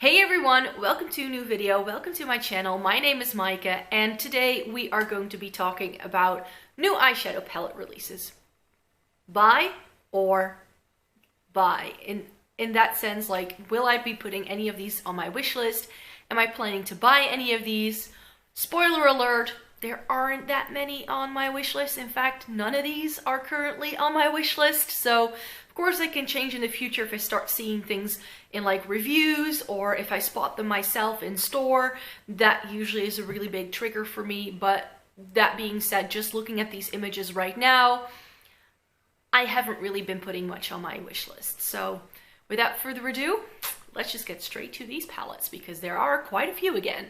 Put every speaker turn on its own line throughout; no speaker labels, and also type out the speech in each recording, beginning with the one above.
Hey everyone, welcome to a new video, welcome to my channel. My name is Maika and today we are going to be talking about new eyeshadow palette releases. Buy or buy? In that sense, like, will I be putting any of these on my wish list? Am I planning to buy any of these? Spoiler alert, there aren't that many on my wish list. In fact, none of these are currently on my wish list. So of course it can change in the future if I start seeing things in like reviews or if I spot them myself in store. That usually is a really big trigger for me. But that being said, just looking at these images right now, I haven't really been putting much on my wish list. So without further ado, let's just get straight to these palettes because there are quite a few again.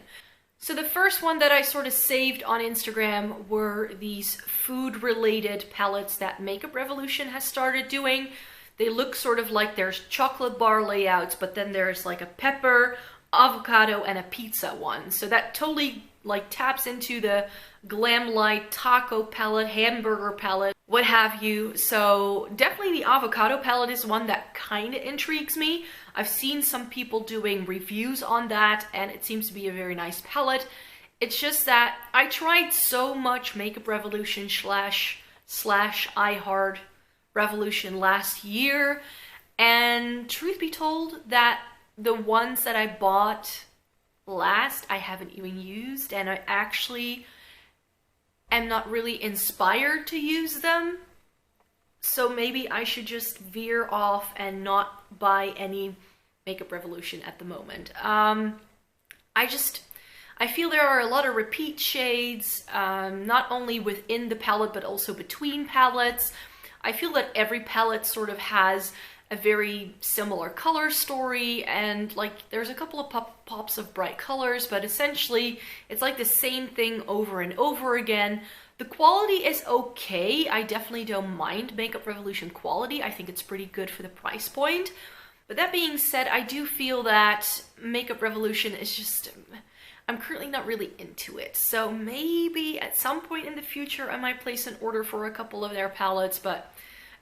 So the first one that I sort of saved on Instagram were these food-related palettes that Makeup Revolution has started doing. They look sort of like there's chocolate bar layouts, but then there's like a pepper, avocado, and a pizza one. So that totally like taps into the glam light taco palette, hamburger palette, what have you. So definitely the avocado palette is one that kind of intrigues me. I've seen some people doing reviews on that and it seems to be a very nice palette. It's just that I tried so much Makeup Revolution slash iHeart Revolution last year, and truth be told, that the ones that I bought last I haven't even used, and I actually am not really inspired to use them. So maybe I should just veer off and not buy any Makeup Revolution at the moment. I feel there are a lot of repeat shades, not only within the palette but also between palettes. I feel that every palette sort of has a very similar color story, and like there's a couple of pops of bright colors, but essentially it's like the same thing over and over again. The quality is okay. I definitely don't mind Makeup Revolution quality. I think it's pretty good for the price point. But that being said, I do feel that Makeup Revolution is just, I'm currently not really into it. So maybe at some point in the future I might place an order for a couple of their palettes, but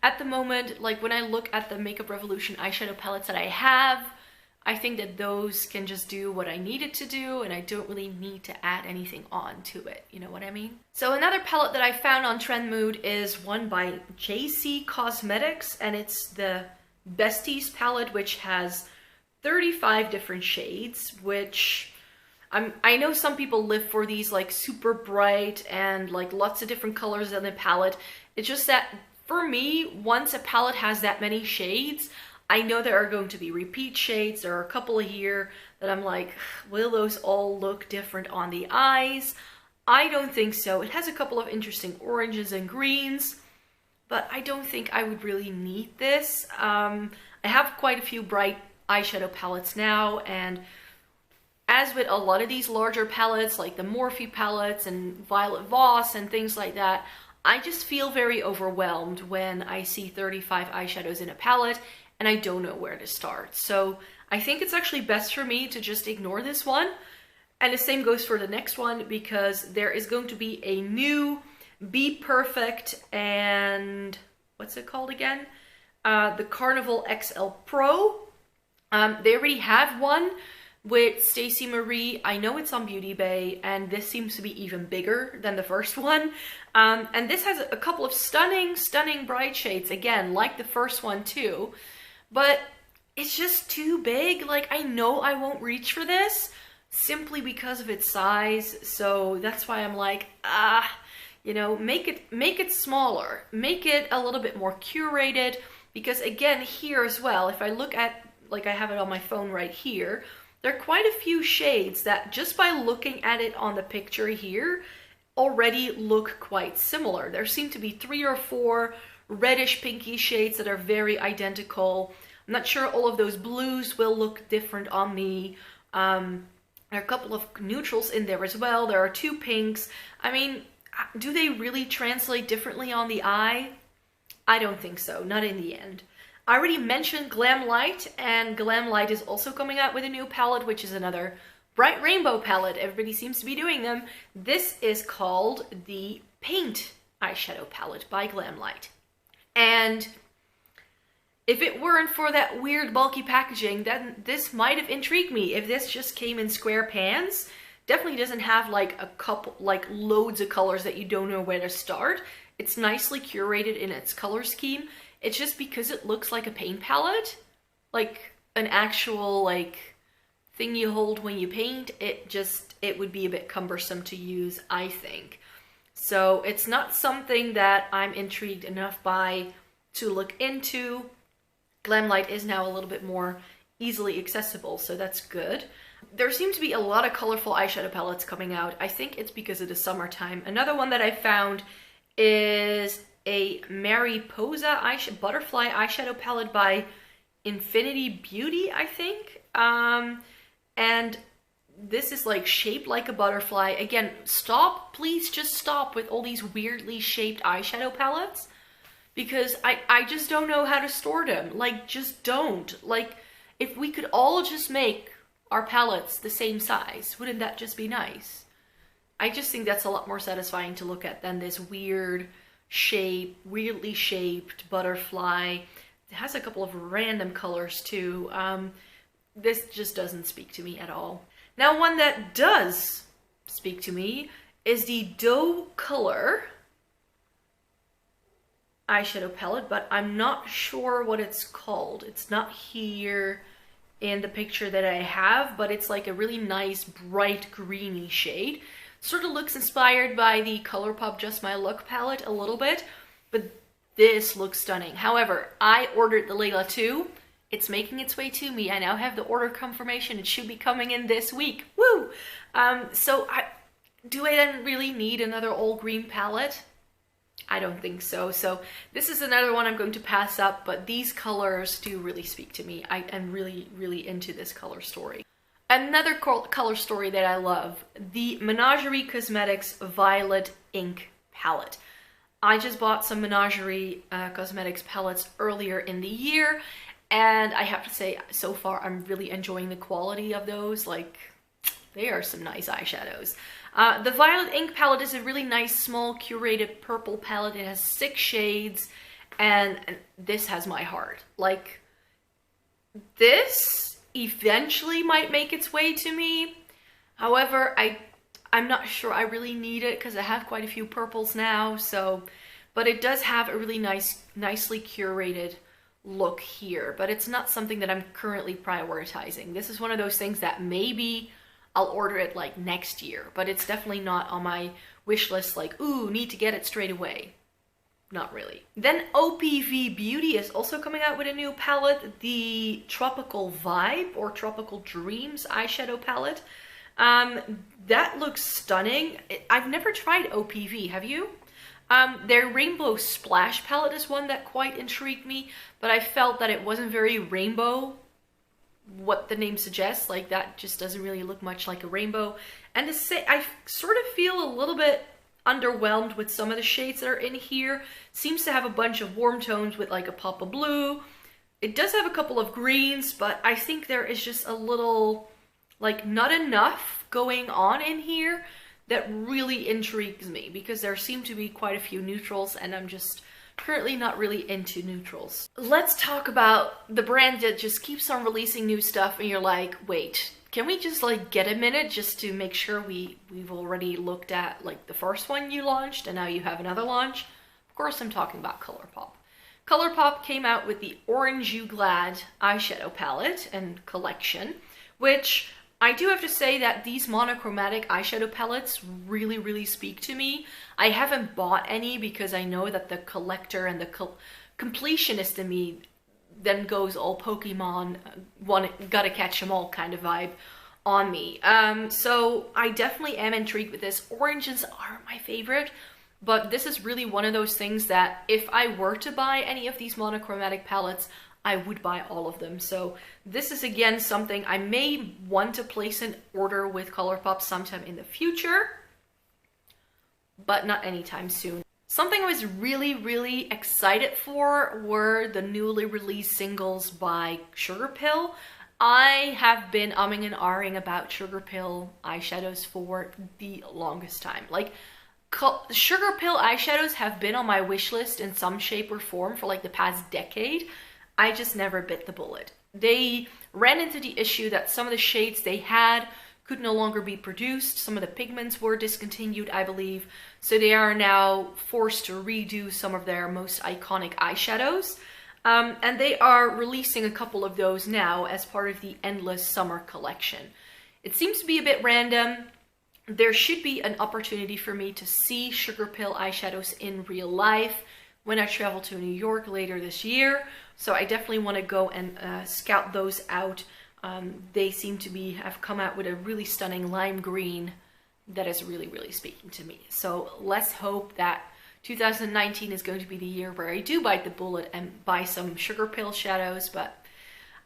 at the moment, like when I look at the Makeup Revolution eyeshadow palettes that I have, I think that those can just do what I need it to do and I don't really need to add anything on to it, you know what I mean? So another palette that I found on Trend Mood is one by JC Cosmetics, and it's the Besties palette, which has 35 different shades, which I know some people live for these like super bright and like lots of different colors in the palette. It's just that for me, once a palette has that many shades, I know there are going to be repeat shades. There are a couple here that I'm like, will those all look different on the eyes? I don't think so. It has a couple of interesting oranges and greens, but I don't think I would really need this. I have quite a few bright eyeshadow palettes now, and as with a lot of these larger palettes, like the Morphe palettes and Violet Voss and things like that, I just feel very overwhelmed when I see 35 eyeshadows in a palette and I don't know where to start. So I think it's actually best for me to just ignore this one. And the same goes for the next one, because there is going to be a new Be Perfect and what's it called again? The Carnival XL Pro. They already have one with Stacey Marie. I know it's on Beauty Bay, and this seems to be even bigger than the first one. And this has a couple of stunning bright shades, again, like the first one too. But it's just too big. Like, I know I won't reach for this simply because of its size. So that's why I'm like, you know, make it smaller, make it a little bit more curated. Because again, here as well, if I look at, like I have it on my phone right here, there are quite a few shades that just by looking at it on the picture here already look quite similar. There seem to be 3 or 4 reddish pinky shades that are very identical. I'm not sure all of those blues will look different on me. There are a couple of neutrals in there as well. There are 2 pinks. I mean, do they really translate differently on the eye? I don't think so, not in the end. I already mentioned Glam Light, and Glam Light is also coming out with a new palette, which is another bright rainbow palette. Everybody seems to be doing them. This is called the Paint eyeshadow palette by Glam Light. And If it weren't for that weird bulky packaging, then this might have intrigued me. If this just came in square pans, definitely doesn't have like a couple, like loads of colors that you don't know where to start. It's nicely curated in its color scheme. It's just because it looks like a paint palette, like an actual like thing you hold when you paint, it would be a bit cumbersome to use, I think. So it's not something that I'm intrigued enough by to look into. Glamlight is now a little bit more easily accessible, so that's good. There seem to be a lot of colorful eyeshadow palettes coming out. I think it's because of the summertime. Another one that I found is a Mariposa butterfly eyeshadow palette by Infinity Beauty, I think. And this is like shaped like a butterfly. Again, stop, please just stop with all these weirdly shaped eyeshadow palettes, because I just don't know how to store them. Like, just don't. Like, if we could all just make our palettes the same size, wouldn't that just be nice? I just think that's a lot more satisfying to look at than this weird shape, weirdly shaped butterfly. It has a couple of random colors too. This just doesn't speak to me at all. Now, one that does speak to me is the Doe Color eyeshadow palette, but I'm not sure what it's called. It's not here in the picture that I have, but it's like a really nice bright greeny shade. Sort of looks inspired by the ColourPop Just My Look palette a little bit, but this looks stunning. However, I ordered the Layla 2. It's making its way to me. I now have the order confirmation. It should be coming in this week. Woo! Do I then really need another all green palette? I don't think so. So this is another one I'm going to pass up, but these colors do really speak to me. I am really, really into this color story. Another color story that I love, the Menagerie Cosmetics Violet Ink palette. I just bought some Menagerie Cosmetics palettes earlier in the year, and I have to say, so far, I'm really enjoying the quality of those. Like, they are some nice eyeshadows. The Violet Ink palette is a really nice, small, curated purple palette. It has 6 shades, and this has my heart. Like, this eventually might make its way to me. However, I'm not sure I really need it because I have quite a few purples now. So, but it does have a really nicely curated look here. But it's not something that I'm currently prioritizing. This is one of those things that maybe I'll order it like next year, but it's definitely not on my wish list like, ooh, need to get it straight away. Not really. Then OPV Beauty is also coming out with a new palette, the Tropical Vibe or Tropical Dreams eyeshadow palette. That looks stunning. I've never tried OPV, have you? Their Rainbow Splash palette is one that quite intrigued me, but I felt that it wasn't very rainbow, what the name suggests. Like, that just doesn't really look much like a rainbow. And to say, I sort of feel a little bit underwhelmed with some of the shades that are in here. Seems to have a bunch of warm tones with like a pop of blue. It does have a couple of greens, but I think there is just a little, like, not enough going on in here that really intrigues me, because there seem to be quite a few neutrals, and I'm just currently not really into neutrals. Let's talk about the brand that just keeps on releasing new stuff and you're like, wait, can we just like get a minute just to make sure we've already looked at like the first one you launched and now you have another launch? Of course I'm talking about ColourPop. ColourPop came out with the Orange You Glad eyeshadow palette and collection, which I do have to say that these monochromatic eyeshadow palettes really, really speak to me. I haven't bought any because I know that the collector and the completionist in me then goes all Pokemon, gotta catch them all kind of vibe on me. So I definitely am intrigued with this. Oranges are my favorite, but this is really one of those things that if I were to buy any of these monochromatic palettes, I would buy all of them. So this is again something I may want to place an order with ColourPop sometime in the future, but not anytime soon. Something I was really, really excited for were the newly released singles by Sugarpill. I have been umming and ahhing about Sugarpill eyeshadows for the longest time. Like, Sugarpill eyeshadows have been on my wish list in some shape or form for like the past decade. I just never bit the bullet. They ran into the issue that some of the shades they had could no longer be produced. Some of the pigments were discontinued, I believe. So they are now forced to redo some of their most iconic eyeshadows. And they are releasing a couple of those now as part of the Endless Summer collection. It seems to be a bit random. There should be an opportunity for me to see Sugar Pill eyeshadows in real life when I travel to New York later this year. So I definitely want to go and scout those out. They seem to have come out with a really stunning lime green that is really, really speaking to me. So let's hope that 2019 is going to be the year where I do bite the bullet and buy some Sugar Pill shadows, but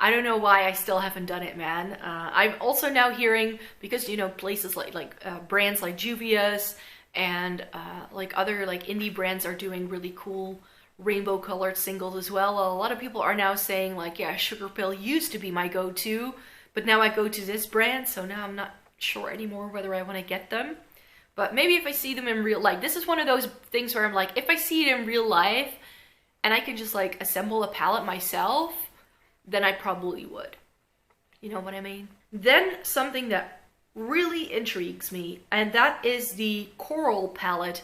I don't know why I still haven't done it, man. I'm also now hearing, because, you know, places like brands like Juvia's and like other like indie brands are doing really cool rainbow colored singles as well. A lot of people are now saying like, yeah, Sugar Pill used to be my go-to, but now I go to this brand, so now I'm not sure anymore whether I want to get them. But maybe if I see them in real life, this is one of those things where I'm like, if I see it in real life and I can just like assemble a palette myself, then I probably would. You know what I mean? Then something that really intrigues me, and that is the Coral palette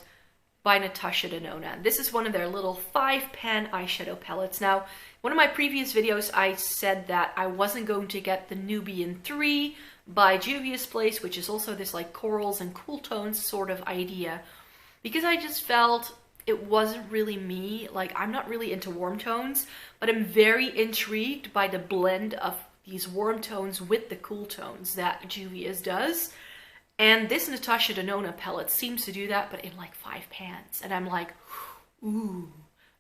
by Natasha Denona. This is one of their little 5-pan eyeshadow palettes. Now, one of my previous videos, I said that I wasn't going to get the Nubian 3 by Juvia's Place, which is also this like corals and cool tones sort of idea, because I just felt it wasn't really me. Like, I'm not really into warm tones, but I'm very intrigued by the blend of these warm tones with the cool tones that Juvia's does. And this Natasha Denona palette seems to do that, but in like 5 pans. And I'm like, ooh,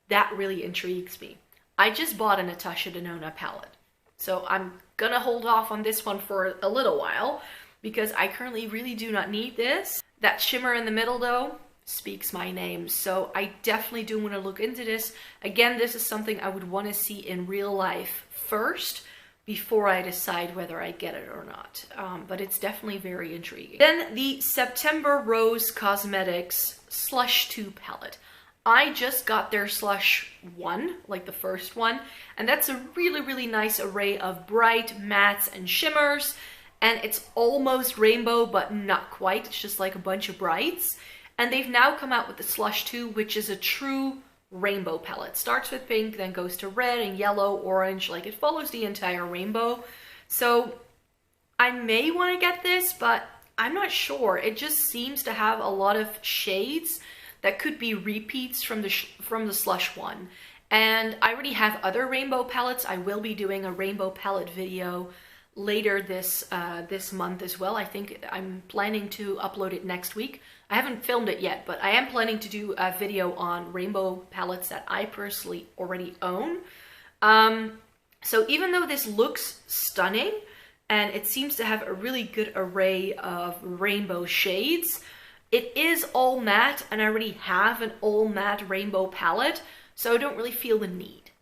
that really intrigues me. I just bought a Natasha Denona palette, so I'm gonna hold off on this one for a little while because I currently really do not need this. That shimmer in the middle though speaks my name, so I definitely do want to look into this. Again, this is something I would want to see in real life first before I decide whether I get it or not. But it's definitely very intriguing. Then the September Rose Cosmetics Slush 2 palette. I just got their Slush 1, like the first one, and that's a really, really nice array of bright mattes and shimmers, and it's almost rainbow, but not quite. It's just like a bunch of brights. And they've now come out with the Slush 2, which is a true rainbow palette. Starts with pink, then goes to red and yellow, orange, like it follows the entire rainbow. So I may want to get this, but I'm not sure. It just seems to have a lot of shades that could be repeats from the Slush 1. And I already have other rainbow palettes. I will be doing a rainbow palette video later this month as well. I think I'm planning to upload it next week. I haven't filmed it yet, but I am planning to do a video on rainbow palettes that I personally already own. So even though this looks stunning and it seems to have a really good array of rainbow shades, it is all matte, and I already have an all matte rainbow palette, so I don't really feel the need.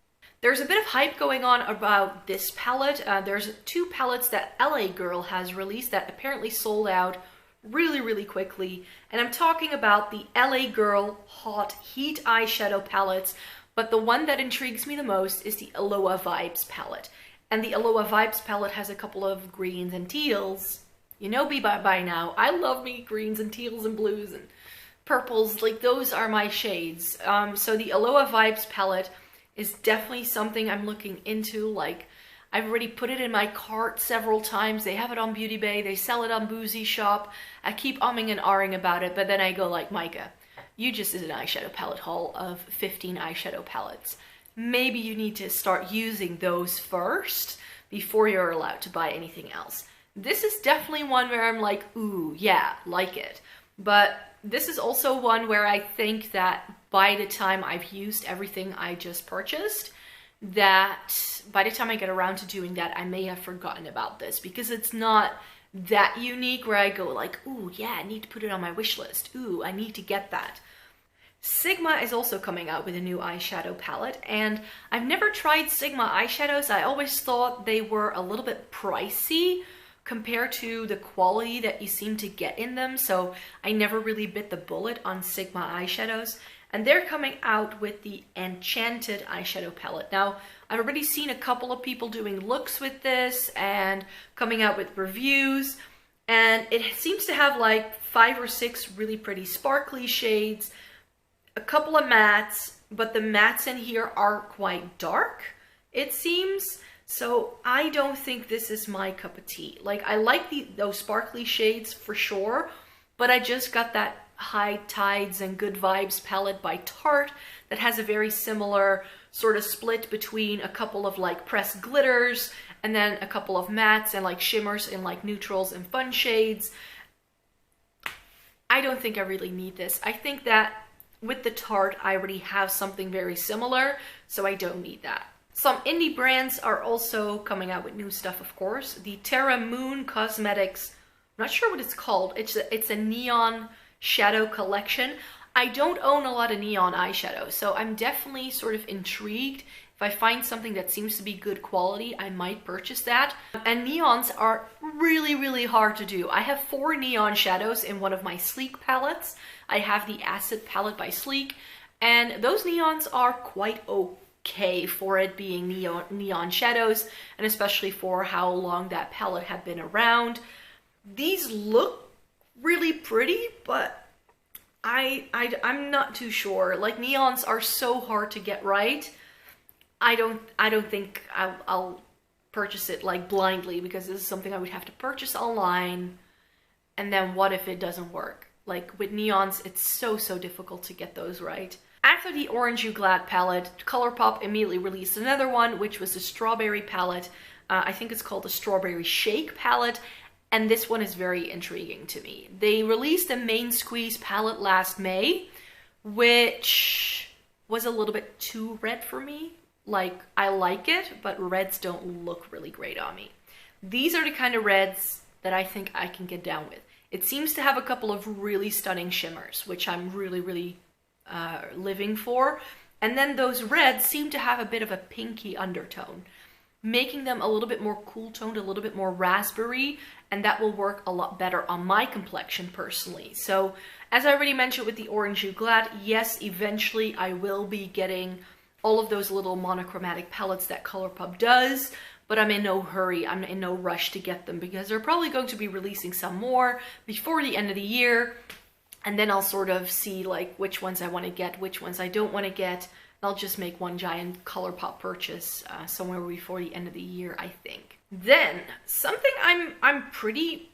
There's a bit of hype going on about this palette. There's 2 palettes that LA Girl has released that apparently sold out really, really quickly. And I'm talking about the LA Girl Hot Heat eyeshadow palettes, but the one that intrigues me the most is the Aloha Vibes palette. And the Aloha Vibes palette has a couple of greens and teals. You know me by now, I love me greens and teals and blues and purples, like those are my shades. So the Aloha Vibes palette is definitely something I'm looking into. Like, I've already put it in my cart several times. They have it on Beauty Bay, they sell it on Boozy Shop. I keep umming and ahhing about it, but then I go like, Micah, you just did an eyeshadow palette haul of 15 eyeshadow palettes. Maybe you need to start using those first before you're allowed to buy anything else. This is definitely one where I'm like, ooh, yeah, like it. But this is also one where I think that by the time I've used everything I just purchased, that by the time I get around to doing that, I may have forgotten about this because it's not that unique where I go like, ooh, yeah, I need to put it on my wish list. Ooh, I need to get that. Sigma is also coming out with a new eyeshadow palette, and I've never tried Sigma eyeshadows. I always thought they were a little bit pricey compared to the quality that you seem to get in them, so I never really bit the bullet on Sigma eyeshadows. and they're coming out with the Enchanted eyeshadow palette. Now, I've already seen a couple of people doing looks with this and coming out with reviews, and it seems to have like 5 or 6 really pretty sparkly shades, a couple of mattes, but the mattes in here are quite dark, it seems. So I don't think this is my cup of tea. Like, I like those sparkly shades for sure, but I just got that High Tides and Good Vibes palette by Tarte that has a very similar sort of split between a couple of like pressed glitters and then a couple of mattes and like shimmers and like neutrals and fun shades. I don't think I really need this. I think that with the Tarte, I already have something very similar, so I don't need that. Some indie brands are also coming out with new stuff, of course. The Terra Moon Cosmetics, I'm not sure what it's called. It's a neon shadow collection. I don't own a lot of neon eyeshadow, so I'm definitely sort of intrigued. If I find something that seems to be good quality, I might purchase that. And neons are really, really hard to do. I have 4 neon shadows in one of my Sleek palettes. I have the Acid palette by Sleek, and those neons are quite okay for it being neon shadows, and especially for how long that palette had been around. These look really pretty, but I'm not too sure. Like, neons are so hard to get right. I don't think I'll purchase it like blindly, because this is something I would have to purchase online, and then what if it doesn't work? Like with neons, it's so difficult to get those right. After the Orange You Glad palette, ColourPop immediately released another one, which was the Strawberry palette. I think it's called the Strawberry Shake palette, and this one is very intriguing to me. They released a Main Squeeze palette last May, which was a little bit too red for me. Like, I like it, but reds don't look really great on me. These are the kind of reds that I think I can get down with. It seems to have a couple of really stunning shimmers, which I'm really living for. And then those reds seem to have a bit of a pinky undertone, making them a little bit more cool toned, a little bit more raspberry, and that will work a lot better on my complexion personally. So, as I already mentioned with the Orange You Glad, yes, eventually I will be getting all of those little monochromatic palettes that ColourPop does, but I'm in no hurry, I'm in no rush to get them, because they're probably going to be releasing some more before the end of the year, and then I'll sort of see like which ones I want to get, which ones I don't want to get. I'll just make one giant ColourPop purchase somewhere before the end of the year, I think. Then, something I'm pretty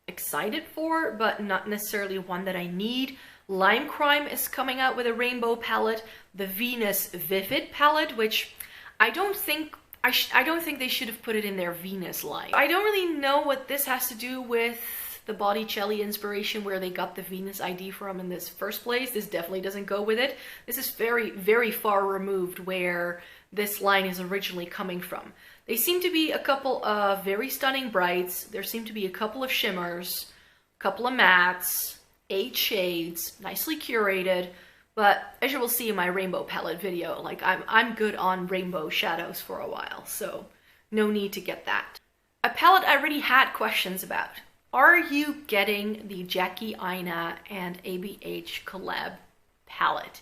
excited for, but not necessarily one that I need. Lime Crime is coming out with a rainbow palette, the Venus Vivid palette, which I don't think they should have put it in their Venus line. I don't really know what this has to do with the Botticelli inspiration, where they got the Venus ID from in this first place. This definitely doesn't go with it. This is very far removed where this line is originally coming from. They seem to be a couple of very stunning brights. There seem to be a couple of shimmers, a couple of mattes, 8 shades, nicely curated. But as you will see in my rainbow palette video, like I'm good on rainbow shadows for a while, so no need to get that. A palette I already had questions about. Are you getting the Jackie Aina and ABH collab palette?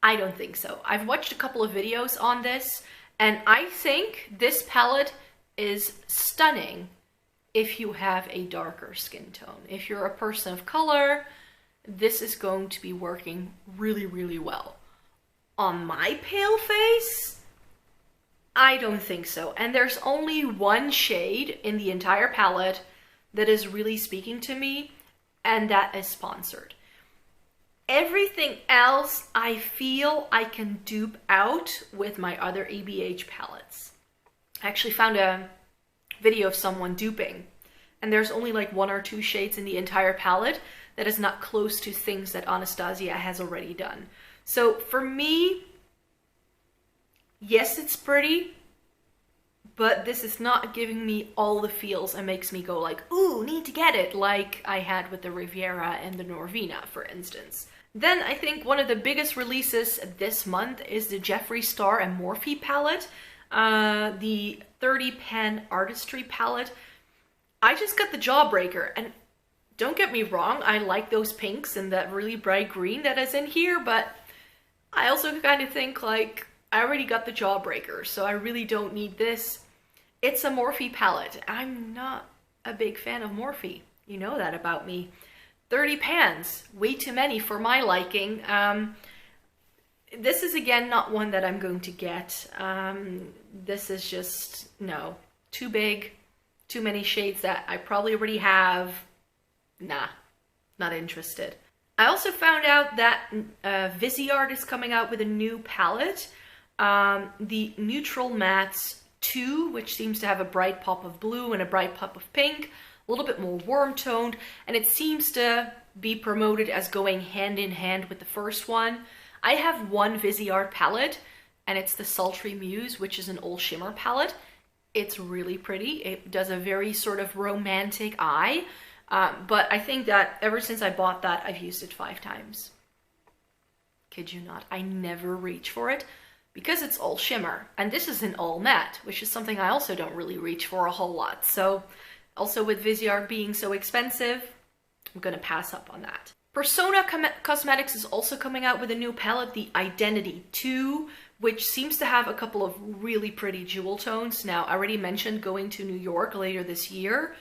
I don't think so. I've watched a couple of videos on this, and I think this palette is stunning if you have a darker skin tone. If you're a person of color, this is going to be working really well. On my pale face, I don't think so. And there's only one shade in the entire palette that is really speaking to me, and that is Sponsored. Everything else I feel I can dupe out with my other ABH palettes. I actually found a video of someone duping, and there's only like 1 or 2 shades in the entire palette that is not close to things that Anastasia has already done. So for me, yes, it's pretty, but this is not giving me all the feels and makes me go like, ooh, need to get it, like I had with the Riviera and the Norvina, for instance. Then I think one of the biggest releases this month is the Jeffree Star and Morphe palette, the 30 Pen Artistry palette. I just got the Jawbreaker, and don't get me wrong, I like those pinks and that really bright green that is in here, but I also kind of think like, I already got the Jawbreaker, so I really don't need this. It's a Morphe palette. I'm not a big fan of Morphe. You know that about me. 30 pans, way too many for my liking. This is again not one that I'm going to get. This is just, no, too big, too many shades that I probably already have. Nah, not interested. I also found out that Viseart is coming out with a new palette. The Neutral Mattes 2, which seems to have a bright pop of blue and a bright pop of pink, a little bit more warm toned, and it seems to be promoted as going hand in hand with the first one. I have one Viseart palette, and it's the Sultry Muse, which is an all shimmer palette. It's really pretty. It does a very sort of romantic eye, but I think that ever since I bought that, I've used it 5 times. Kid you not, I never reach for it because it's all shimmer, and this is an all matte, which is something I also don't really reach for a whole lot. So also with Viseart being so expensive, I'm gonna pass up on that. Persona Cosmetics is also coming out with a new palette, the Identity 2, which seems to have a couple of really pretty jewel tones. Now, I already mentioned going to New York later this year,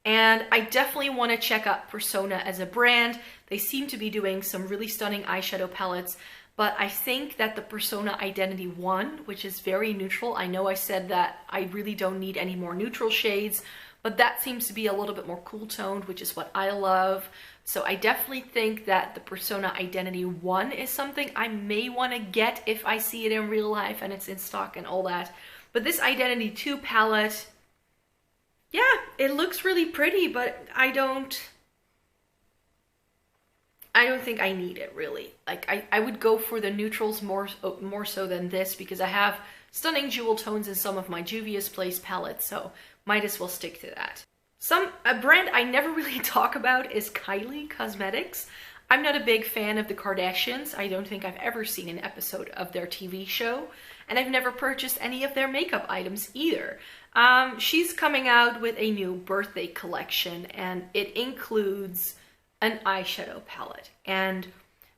and I definitely want to check out Persona as a brand. They seem to be doing some really stunning eyeshadow palettes, but I think that the Persona Identity 1, which is very neutral, I know I said that I really don't need any more neutral shades, but that seems to be a little bit more cool toned, which is what I love. So I definitely think that the Persona Identity 1 is something I may want to get if I see it in real life and it's in stock and all that. But this Identity 2 palette, yeah, it looks really pretty, but I don't think I need it really. Like I would go for the neutrals more so than this, because I have stunning jewel tones in some of my Juvia's Place palettes, so might as well stick to that. A brand I never really talk about is Kylie Cosmetics. I'm not a big fan of the Kardashians. I don't think I've ever seen an episode of their TV show, and I've never purchased any of their makeup items either. She's coming out with a new birthday collection, and it includes an eyeshadow palette. And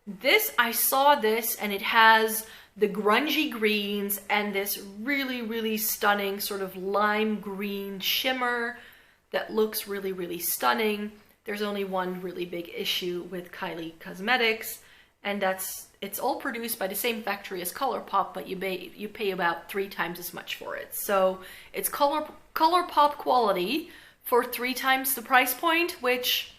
this, I saw this, and it has the grungy greens and this really, really stunning sort of lime green shimmer that looks really, really stunning. There's only one really big issue with Kylie Cosmetics, and that's it's all produced by the same factory as ColourPop, but you pay about 3 times as much for it. So it's ColourPop quality for 3 times the price point, which,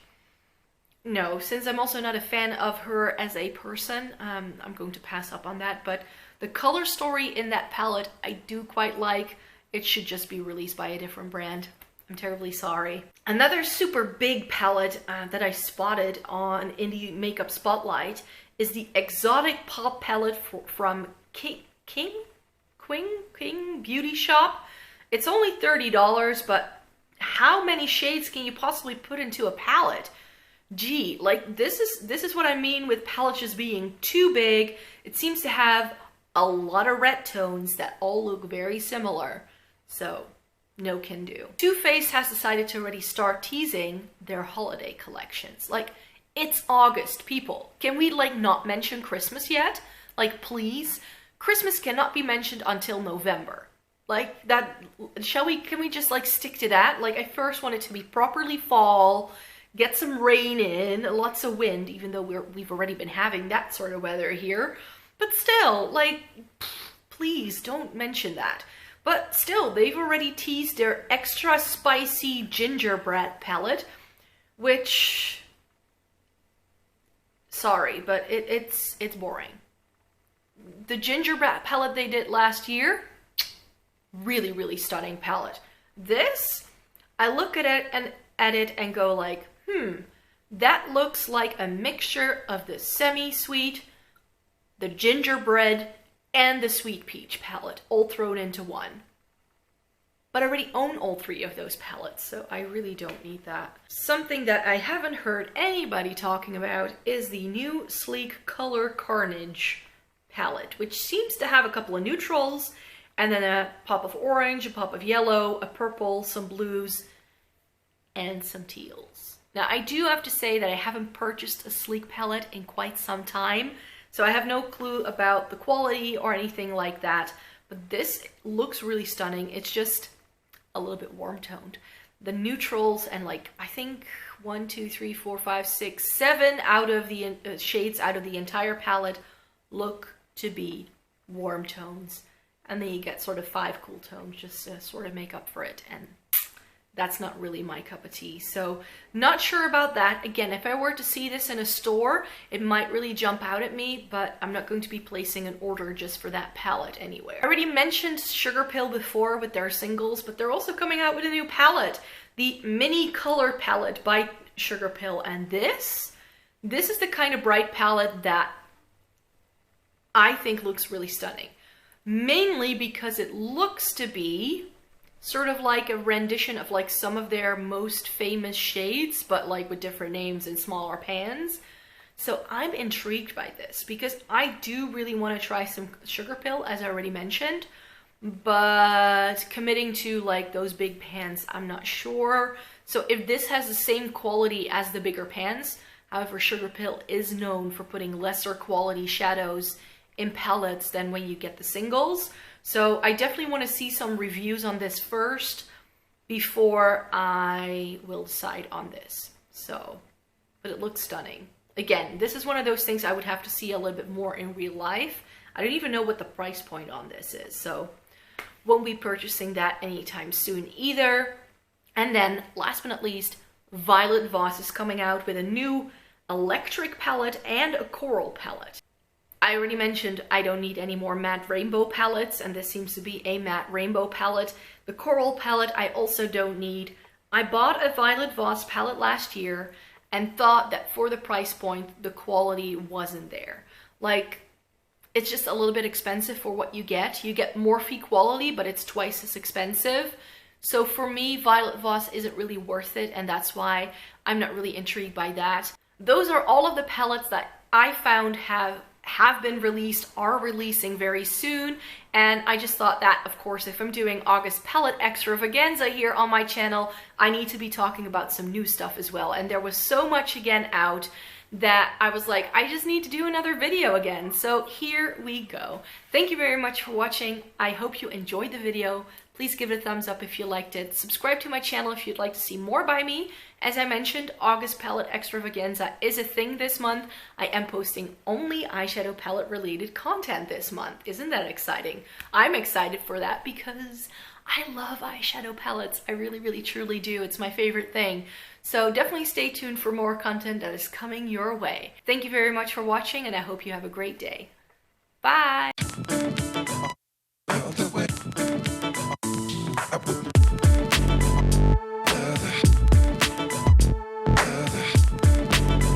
no, since I'm also not a fan of her as a person, I'm going to pass up on that. But the color story in that palette I do quite like. It should just be released by a different brand. I'm terribly sorry. Another super big palette that I spotted on Indie Makeup Spotlight is the Exotic Pop palette from King Beauty Shop. It's only $30, but how many shades can you possibly put into a palette? Gee, like this is what I mean with palettes just being too big. It seems to have a lot of red tones that all look very similar. So no can do. Too Faced has decided to already start teasing their holiday collections. Like, it's August, people. Can we like not mention Christmas yet? Like, please? Christmas cannot be mentioned until November. Like that, can we just like stick to that? Like, I first want it to be properly fall, get some rain in, lots of wind, even though we've already been having that sort of weather here. But still, like, please don't mention that. But still, they've already teased their extra spicy gingerbread palette, which, sorry, but it's boring. The gingerbread palette they did last year, really, really stunning palette. This, I look at it and go like, that looks like a mixture of the semi-sweet, the gingerbread, and the sweet peach palette all thrown into one. But I already own all 3 of those palettes, so I really don't need that. Something that I haven't heard anybody talking about is the new Sleek Color Carnage palette, which seems to have a couple of neutrals, and then a pop of orange, a pop of yellow, a purple, some blues, and some teals. Now, I do have to say that I haven't purchased a sleek palette in quite some time, so I have no clue about the quality or anything like that, but this looks really stunning. It's just a little bit warm toned. The neutrals and like, I think 1, 2, 3, 4, 5, 6, 7 out of the shades out of the entire palette look to be warm tones. And then you get sort of 5 cool tones just to sort of make up for it. And that's not really my cup of tea. So not sure about that. Again, if I were to see this in a store, it might really jump out at me, but I'm not going to be placing an order just for that palette anywhere. I already mentioned Sugarpill before with their singles, but they're also coming out with a new palette, the Mini Color palette by Sugarpill. And this is the kind of bright palette that I think looks really stunning. Mainly because it looks to be sort of like a rendition of like some of their most famous shades, but like with different names and smaller pans. So I'm intrigued by this because I do really want to try some Sugarpill, as I already mentioned, but committing to like those big pans, I'm not sure. So if this has the same quality as the bigger pans, however, Sugarpill is known for putting lesser quality shadows in palettes than when you get the singles. So I definitely want to see some reviews on this first before I will decide on this. So, but it looks stunning. Again, this is one of those things I would have to see a little bit more in real life. I don't even know what the price point on this is, so won't be purchasing that anytime soon either. And then last but not least, Violet Voss is coming out with a new electric palette and a coral palette. I already mentioned I don't need any more matte rainbow palettes, and this seems to be a matte rainbow palette. The coral palette I also don't need. I bought a Violet Voss palette last year and thought that for the price point, the quality wasn't there. Like, it's just a little bit expensive for what you get. You get Morphe quality, but it's twice as expensive. So for me, Violet Voss isn't really worth it, and that's why I'm not really intrigued by that. Those are all of the palettes that I found have been released, are releasing very soon, and I just thought that, of course, if I'm doing August palette extravaganza here on my channel, I need to be talking about some new stuff as well. And there was so much again out that I was like, I just need to do another video again. So here we go. Thank you very much for watching. I hope you enjoyed the video. Please give it a thumbs up if you liked it. Subscribe to my channel if you'd like to see more by me. As I mentioned, August palette extravaganza is a thing this month. I am posting only eyeshadow palette related content this month. Isn't that exciting? I'm excited for that because I love eyeshadow palettes. I really, really, truly do. It's my favorite thing. So definitely stay tuned for more content that is coming your way. Thank you very much for watching, and I hope you have a great day. Bye!